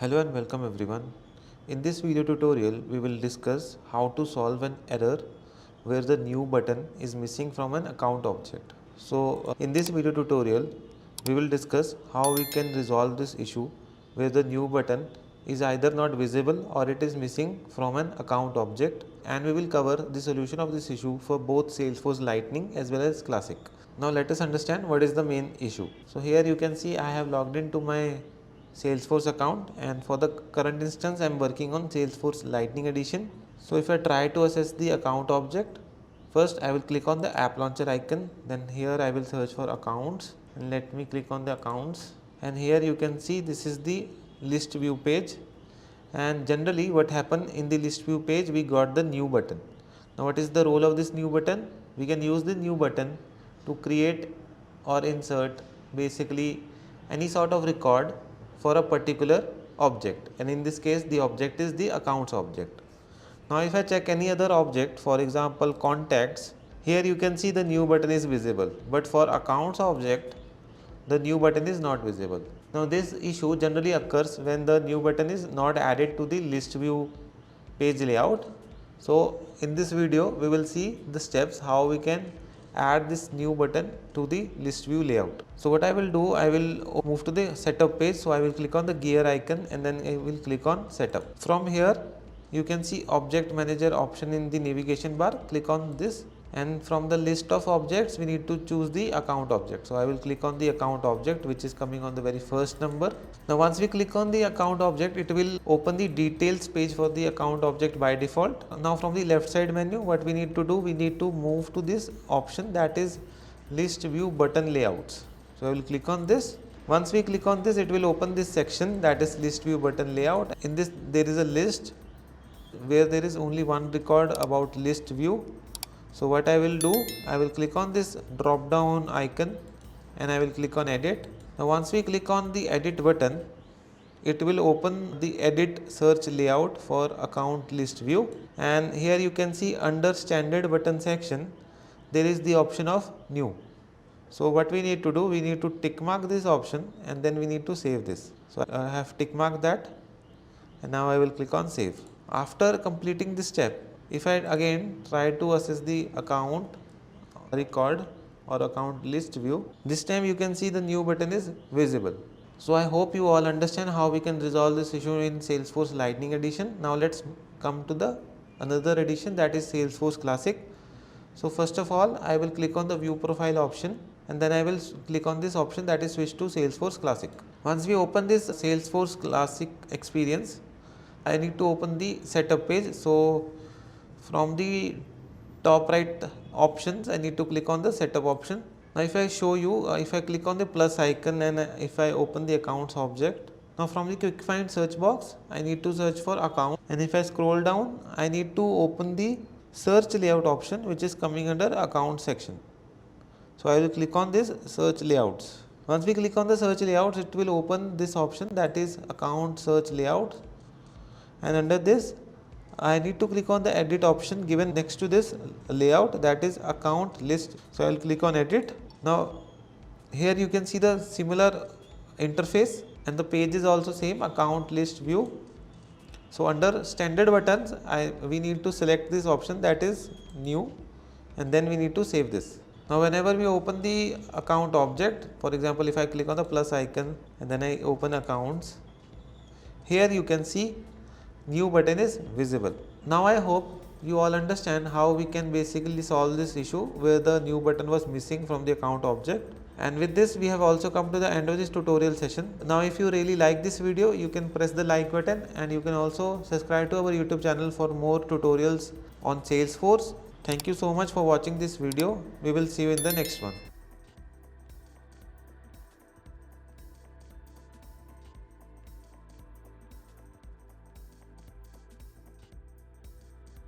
Hello and welcome everyone. In this video tutorial, we will discuss how to solve an error where the new button is missing from an account object. So in this video tutorial, we will discuss how we can resolve this issue where the new button is either not visible or it is missing from an account object, and we will cover the solution of this issue for both Salesforce Lightning as well as Classic. Now let us understand what is the main issue. So here you can see I have logged into my Salesforce account, and for the current instance I am working on Salesforce Lightning Edition. So if I try to access the account object, first I will click on the app launcher icon, then here I will search for accounts and let me click on the accounts, and here you can see this is the list view page. And generally what happened in the list view page, we got the new button. Now what is the role of this new button? We can use the new button to create or insert basically any sort of record for a particular object, and in this case the object is the accounts object. Now if I check any other object, for example contacts, here you can see the new button is visible, but for accounts object the new button is not visible. Now this issue generally occurs when the new button is not added to the list view page layout. So in this video we will see the steps how we can add this new button to the list view layout. So what I will do, I will move to the setup page. So I will click on the gear icon and then I will click on setup. From here you can see object manager option in the navigation bar. Click on this, and from the list of objects we need to choose the account object. So I will click on the account object which is coming on the very first number. Now once we click on the account object, it will open the details page for the account object by default. Now from the left side menu, what we need to do, we need to move to this option, that is list view button layouts. So I will click on this. Once we click on this, it will open this section, that is list view button layout. In this there is a list where there is only one record about list view. So what I will do, I will click on this drop down icon and I will click on edit. Now once we click on the edit button, it will open the edit search layout for account list view, and here you can see under standard button section there is the option of new. So what we need to do, we need to tick mark this option and then we need to save this. So I have tick marked that, and now I will click on save. After completing this step, if I again try to access the account record or account list view, this time you can see the new button is visible. So I hope you all understand how we can resolve this issue in Salesforce Lightning Edition. Now let's come to the another edition, that is Salesforce Classic. So first of all I will click on the view profile option and then I will click on this option, that is switch to Salesforce Classic. Once we open this Salesforce Classic experience, I need to open the setup page. So from the top right options I need to click on the setup option. Now if I show you, if I click on the plus icon and if I open the accounts object, now from the quick find search box I need to search for account, and if I scroll down I need to open the search layout option which is coming under account section. So I will click on this search layouts. Once we click on the search layouts, it will open this option, that is account search layout, and under this I need to click on the edit option given next to this layout, that is account list. So I will click on edit. Now here you can see the similar interface and the page is also same, account list view. So under standard buttons we need to select this option, that is new, and then we need to save this. Now whenever we open the account object, for example if I click on the plus icon and then I open accounts, here you can see new button is visible. Now I hope you all understand how we can basically solve this issue where the new button was missing from the account object. And with this we have also come to the end of this tutorial session. Now if you really like this video, you can press the like button and you can also subscribe to our YouTube channel for more tutorials on Salesforce. Thank you so much for watching this video. We will see you in the next one.